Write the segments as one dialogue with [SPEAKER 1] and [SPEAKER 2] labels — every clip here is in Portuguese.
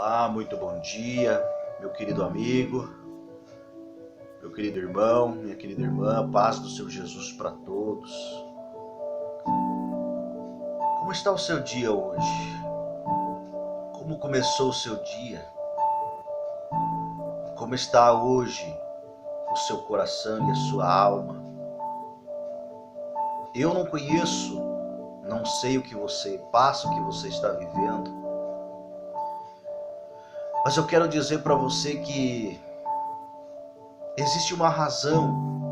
[SPEAKER 1] Olá, muito bom dia, meu querido amigo, meu querido irmão, minha querida irmã, paz do Senhor Jesus para todos. Como está o seu dia hoje? Como começou o seu dia? Como está hoje o seu coração e a sua alma? Eu não conheço, não sei o que você passa, o que você está vivendo, mas eu quero dizer para você que existe uma razão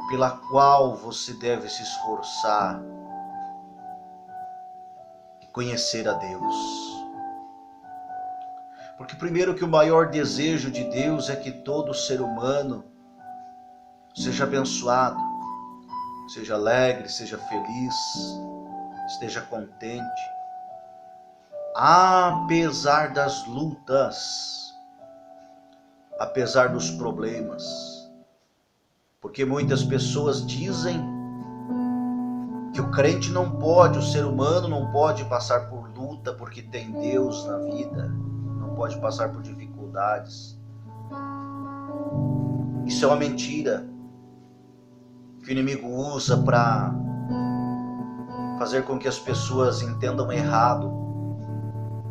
[SPEAKER 1] pela qual você deve se esforçar e conhecer a Deus. Porque primeiro que o maior desejo de Deus é que todo ser humano seja abençoado, seja alegre, seja feliz, esteja contente, apesar das lutas, apesar dos problemas. Porque muitas pessoas dizem que o crente não pode, o ser humano não pode passar por luta porque tem Deus na vida, não pode passar por dificuldades. Isso é uma mentira que o inimigo usa para fazer com que as pessoas entendam errado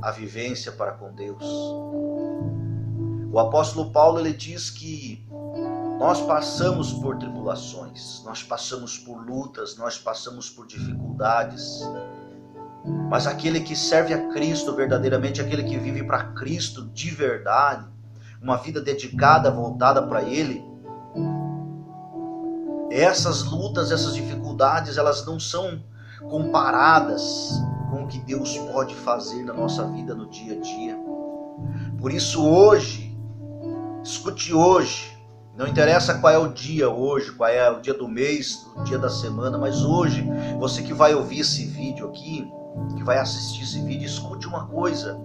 [SPEAKER 1] a vivência para com Deus. O apóstolo Paulo, ele diz que nós passamos por tribulações, nós passamos por lutas, nós passamos por dificuldades, mas aquele que serve a Cristo verdadeiramente, aquele que vive para Cristo de verdade, uma vida dedicada, voltada para Ele, essas lutas, essas dificuldades, elas não são comparadas com o que Deus pode fazer na nossa vida no dia a dia. Por isso hoje, escute hoje, não interessa qual é o dia hoje, qual é o dia do mês, o dia da semana, mas hoje, você que vai ouvir esse vídeo aqui, que vai assistir esse vídeo, escute uma coisa.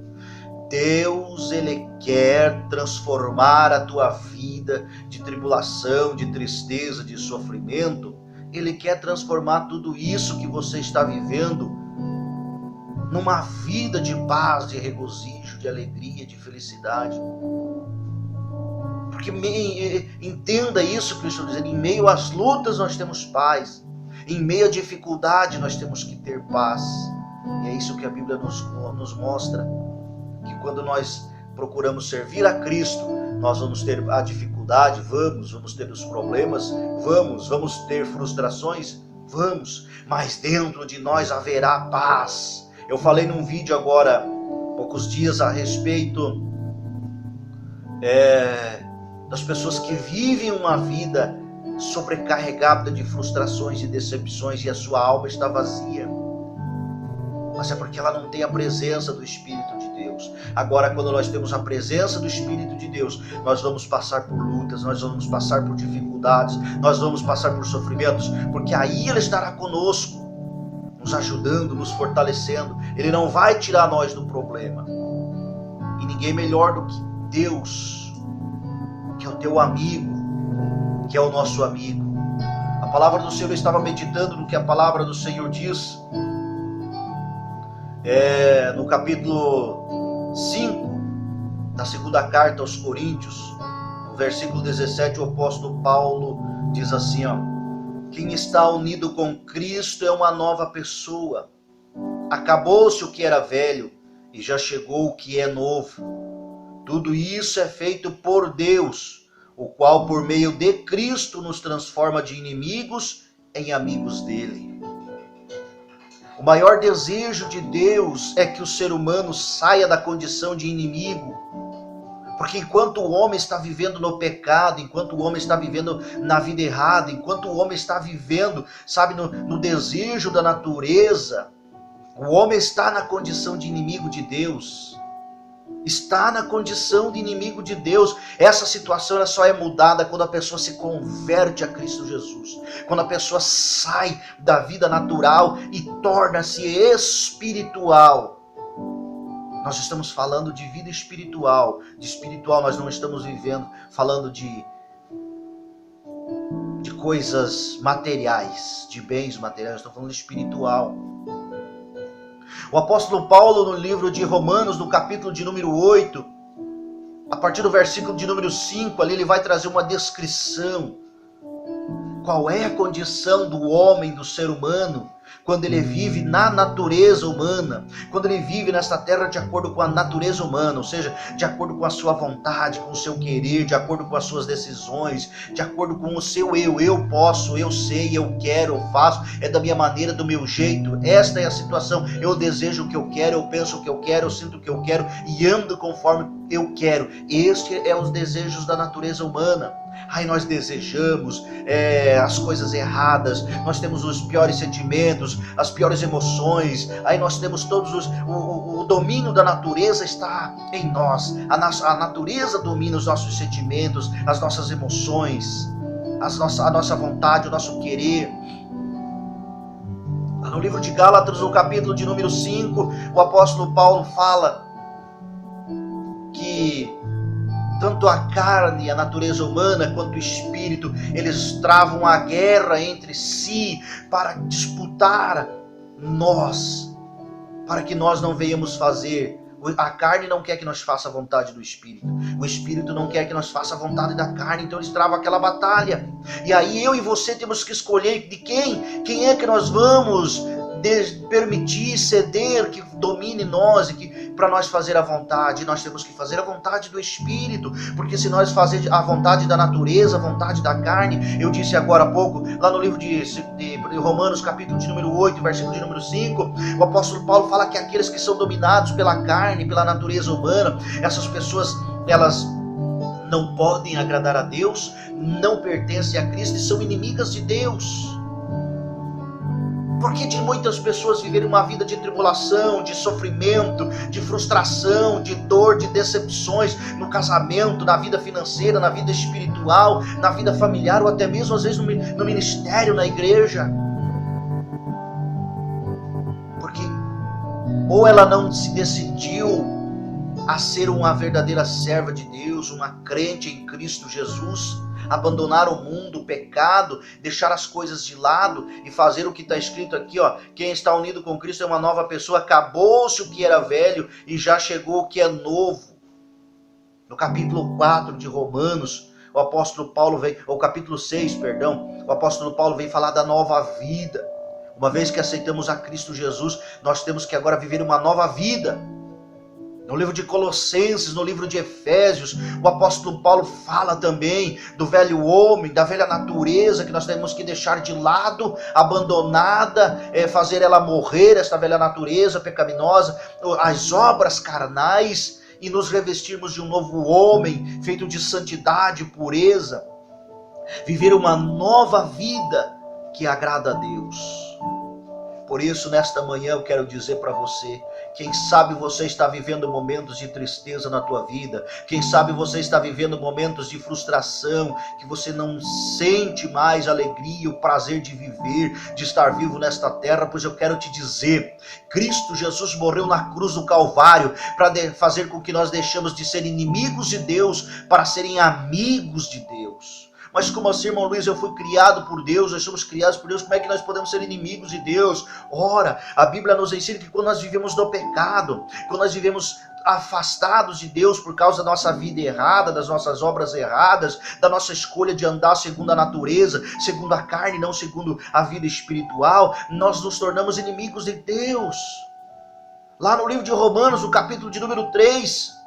[SPEAKER 1] Deus, Ele quer transformar a tua vida de tribulação, de tristeza, de sofrimento. Ele quer transformar tudo isso que você está vivendo numa vida de paz, de regozijo, de alegria, de felicidade. Porque entenda isso que eu estou dizendo, em meio às lutas nós temos paz, em meio à dificuldade nós temos que ter paz. E é isso que a Bíblia nos mostra, que quando nós procuramos servir a Cristo, nós vamos ter a dificuldade, vamos ter os problemas, vamos ter frustrações, mas dentro de nós haverá paz. Eu falei num vídeo agora, poucos dias, a respeito das pessoas que vivem uma vida sobrecarregada de frustrações e decepções e a sua alma está vazia. Mas é porque ela não tem a presença do Espírito de Deus. Agora, quando nós temos a presença do Espírito de Deus, nós vamos passar por lutas, nós vamos passar por dificuldades, nós vamos passar por sofrimentos, porque aí Ele estará conosco, nos ajudando, nos fortalecendo. Ele não vai tirar nós do problema. E ninguém melhor do que Deus, que é o teu amigo, que é o nosso amigo. A palavra do Senhor, eu estava meditando no que a palavra do Senhor diz, no capítulo 5 da segunda carta aos Coríntios, no versículo 17, o apóstolo Paulo diz assim, quem está unido com Cristo é uma nova pessoa. Acabou-se o que era velho e já chegou o que é novo. Tudo isso é feito por Deus, o qual por meio de Cristo nos transforma de inimigos em amigos dele. O maior desejo de Deus é que o ser humano saia da condição de inimigo. Porque enquanto o homem está vivendo no pecado, enquanto o homem está vivendo na vida errada, enquanto o homem está vivendo, no desejo da natureza, o homem está na condição de inimigo de Deus. Está na condição de inimigo de Deus. Essa situação ela só é mudada quando a pessoa se converte a Cristo Jesus. Quando a pessoa sai da vida natural e torna-se espiritual. Nós estamos falando de vida espiritual. De espiritual nós não estamos falando de coisas materiais, de bens materiais. Nós estamos falando de espiritual. O apóstolo Paulo, no livro de Romanos, no capítulo de número 8, a partir do versículo de número 5, ali ele vai trazer uma descrição. Qual é a condição do homem, do ser humano, quando ele vive na natureza humana, quando ele vive nesta terra de acordo com a natureza humana, ou seja, de acordo com a sua vontade, com o seu querer, de acordo com as suas decisões, de acordo com o seu eu posso, eu sei, eu quero, eu faço, é da minha maneira, do meu jeito. Esta é a situação. Eu desejo o que eu quero, eu penso o que eu quero, eu sinto o que eu quero e ando conforme eu quero. Este é os desejos da natureza humana. Aí nós desejamos as coisas erradas, nós temos os piores sentimentos, as piores emoções, aí nós temos todos o domínio da natureza está em nós, a natureza domina os nossos sentimentos, as nossas emoções, a nossa vontade, o nosso querer. No livro de Gálatas, no capítulo de número 5, o apóstolo Paulo fala que tanto a carne, a natureza humana, quanto o espírito, eles travam a guerra entre si para disputar nós, para que nós não venhamos fazer. A carne não quer que nós faça a vontade do espírito, o espírito não quer que nós faça a vontade da carne, então eles travam aquela batalha. E aí eu e você temos que escolher de quem é que nós vamos permitir, ceder, que domine nós, e que para nós fazer a vontade, nós temos que fazer a vontade do Espírito, porque se nós fazer a vontade da natureza, a vontade da carne, eu disse agora há pouco, lá no livro de Romanos, capítulo de número 8, versículo de número 5, o apóstolo Paulo fala que aqueles que são dominados pela carne, pela natureza humana, essas pessoas, elas não podem agradar a Deus, não pertencem a Cristo e são inimigas de Deus. Por que de muitas pessoas viverem uma vida de tribulação, de sofrimento, de frustração, de dor, de decepções no casamento, na vida financeira, na vida espiritual, na vida familiar ou até mesmo às vezes no ministério, na igreja? Porque ou ela não se decidiu a ser uma verdadeira serva de Deus, uma crente em Cristo Jesus, abandonar o mundo, o pecado, deixar as coisas de lado e fazer o que está escrito aqui, ó, quem está unido com Cristo é uma nova pessoa, acabou-se o que era velho e já chegou o que é novo. No capítulo 4 de Romanos, o apóstolo Paulo vem, ou capítulo 6, perdão, o apóstolo Paulo vem falar da nova vida. Uma vez que aceitamos a Cristo Jesus, nós temos que agora viver uma nova vida. No livro de Colossenses, no livro de Efésios, o apóstolo Paulo fala também do velho homem, da velha natureza que nós temos que deixar de lado, abandonada, fazer ela morrer, esta velha natureza pecaminosa, as obras carnais, e nos revestirmos de um novo homem, feito de santidade e pureza. Viver uma nova vida que agrada a Deus. Por isso, nesta manhã eu quero dizer para você, quem sabe você está vivendo momentos de tristeza na tua vida, quem sabe você está vivendo momentos de frustração, que você não sente mais a alegria, o prazer de viver, de estar vivo nesta terra, pois eu quero te dizer, Cristo Jesus morreu na cruz do Calvário para fazer com que nós deixemos de ser inimigos de Deus para serem amigos de Deus. Mas como assim, irmão Luiz, eu fui criado por Deus, nós somos criados por Deus, como é que nós podemos ser inimigos de Deus? Ora, a Bíblia nos ensina que quando nós vivemos no pecado, quando nós vivemos afastados de Deus por causa da nossa vida errada, das nossas obras erradas, da nossa escolha de andar segundo a natureza, segundo a carne, não segundo a vida espiritual, nós nos tornamos inimigos de Deus. Lá no livro de Romanos, no capítulo de número 3,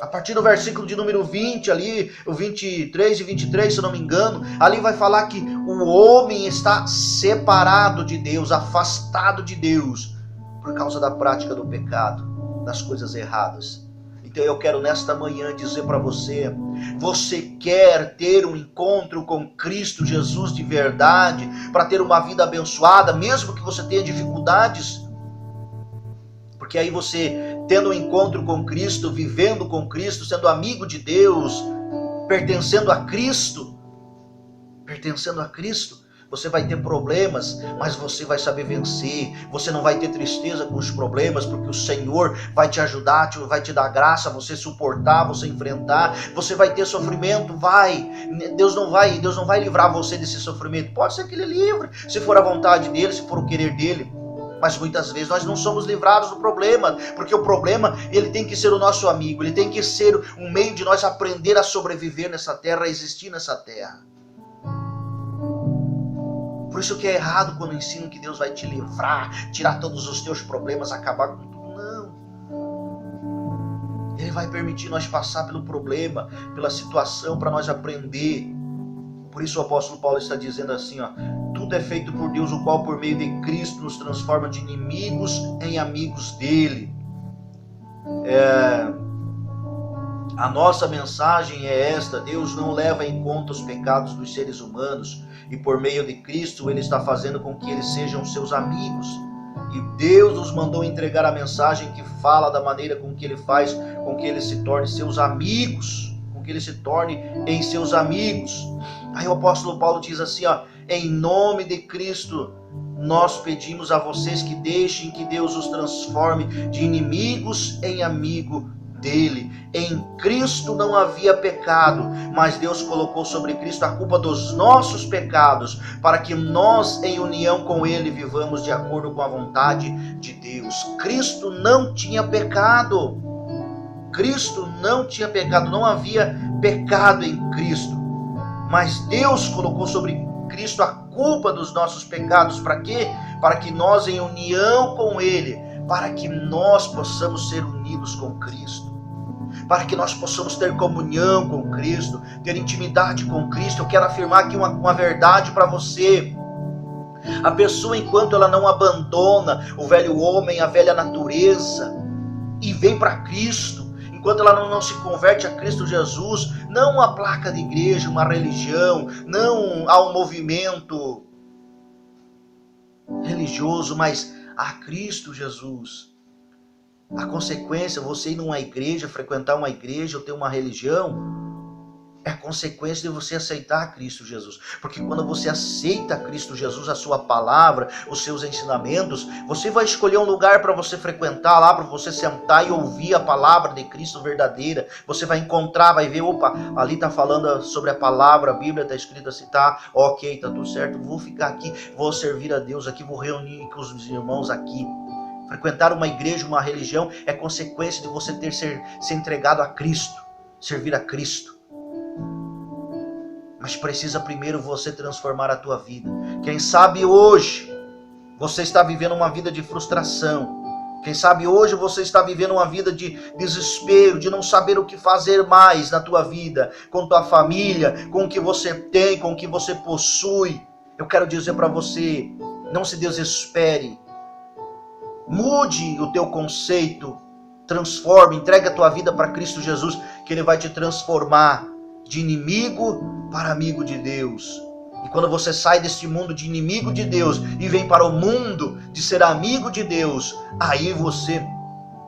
[SPEAKER 1] a partir do versículo de número 20, ali, o 23 e 23, se eu não me engano, ali vai falar que o homem está separado de Deus, afastado de Deus, por causa da prática do pecado, das coisas erradas. Então eu quero nesta manhã dizer para você, você quer ter um encontro com Cristo Jesus de verdade, para ter uma vida abençoada, mesmo que você tenha dificuldades? Porque aí você, tendo um encontro com Cristo, vivendo com Cristo, sendo amigo de Deus, pertencendo a Cristo, você vai ter problemas, mas você vai saber vencer. Você não vai ter tristeza com os problemas, porque o Senhor vai te ajudar, vai te dar graça, você suportar, você enfrentar. Você vai ter sofrimento, Deus não vai livrar você desse sofrimento. Pode ser que Ele livre, se for a vontade dEle, se for o querer dEle. Mas muitas vezes nós não somos livrados do problema, porque o problema, ele tem que ser o nosso amigo, ele tem que ser um meio de nós aprender a sobreviver nessa terra, a existir nessa terra. Por isso que é errado quando ensinam que Deus vai te livrar, tirar todos os teus problemas, acabar com tudo. Não. Ele vai permitir nós passar pelo problema, pela situação, para nós aprender. Por isso o apóstolo Paulo está dizendo assim, ó, tudo é feito por Deus, o qual por meio de Cristo nos transforma de inimigos em amigos dele. A nossa mensagem é esta: Deus não leva em conta os pecados dos seres humanos, e por meio de Cristo Ele está fazendo com que eles sejam seus amigos. E Deus nos mandou entregar a mensagem que fala da maneira com que Ele faz com que eles se tornem seus amigos, com que eles se tornem em seus amigos. Aí o apóstolo Paulo diz assim, ó, em nome de Cristo, nós pedimos a vocês que deixem que Deus os transforme de inimigos em amigo dele. Em Cristo não havia pecado, mas Deus colocou sobre Cristo a culpa dos nossos pecados, para que nós, em união com Ele, vivamos de acordo com a vontade de Deus. Cristo não tinha pecado. Cristo não tinha pecado, não havia pecado em Cristo. Mas Deus colocou sobre Cristo a culpa dos nossos pecados. Para quê? Para que nós, em união com Ele, para que nós possamos ser unidos com Cristo, para que nós possamos ter comunhão com Cristo, ter intimidade com Cristo. Eu quero afirmar aqui uma verdade para você. A pessoa, enquanto ela não abandona o velho homem, a velha natureza, e vem para Cristo, enquanto ela não se converte a Cristo Jesus, não uma placa de igreja, uma religião, não a um movimento religioso, mas a Cristo Jesus. A consequência, você ir numa igreja, frequentar uma igreja ou ter uma religião, é a consequência de você aceitar Cristo Jesus. Porque quando você aceita Cristo Jesus, a sua palavra, os seus ensinamentos, você vai escolher um lugar para você frequentar lá, para você sentar e ouvir a palavra de Cristo verdadeira. Você vai encontrar, vai ver, opa, ali está falando sobre a palavra, a Bíblia está escrita assim, tá, ok, tá tudo certo, vou ficar aqui, vou servir a Deus aqui, vou reunir com os irmãos aqui. Frequentar uma igreja, uma religião, é consequência de você ter ser entregado a Cristo, servir a Cristo. Mas precisa primeiro você transformar a tua vida. Quem sabe hoje você está vivendo uma vida de frustração. Quem sabe hoje você está vivendo uma vida de desespero, de não saber o que fazer mais na tua vida, com tua família, com o que você tem, com o que você possui. Eu quero dizer para você, não se desespere. Mude o teu conceito, transforme, entregue a tua vida para Cristo Jesus, que Ele vai te transformar de inimigo para amigo de Deus. E quando você sai deste mundo de inimigo de Deus e vem para o mundo de ser amigo de Deus, aí você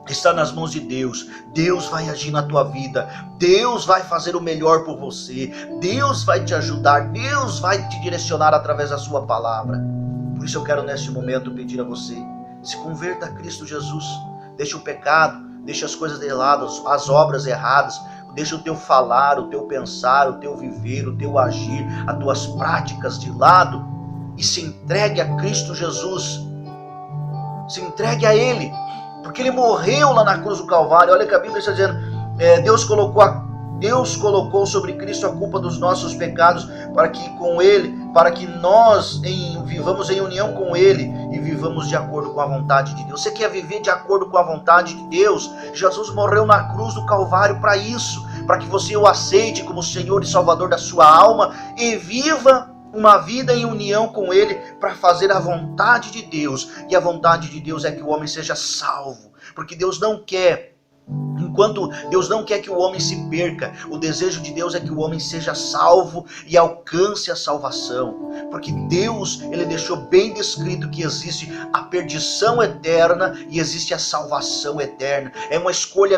[SPEAKER 1] está nas mãos de Deus. Deus vai agir na tua vida, Deus vai fazer o melhor por você, Deus vai te ajudar, Deus vai te direcionar através da sua palavra. Por isso eu quero neste momento pedir a você, se converta a Cristo Jesus, deixa o pecado, deixa as coisas de lado, as obras erradas, deixa o teu falar, o teu pensar, o teu viver, o teu agir, as tuas práticas de lado e se entregue a Cristo Jesus. Se entregue a Ele, porque Ele morreu lá na cruz do Calvário. Olha que a Bíblia está dizendo, Deus colocou sobre Cristo a culpa dos nossos pecados para que nós vivamos em união com Ele e vivamos de acordo com a vontade de Deus. Você quer viver de acordo com a vontade de Deus? Jesus morreu na cruz do Calvário para isso, para que você o aceite como Senhor e Salvador da sua alma e viva uma vida em união com Ele para fazer a vontade de Deus. E a vontade de Deus é que o homem seja salvo, porque Deus não quer que o homem se perca, o desejo de Deus é que o homem seja salvo e alcance a salvação. Porque Deus, Ele deixou bem descrito que existe a perdição eterna e existe a salvação eterna. É uma escolha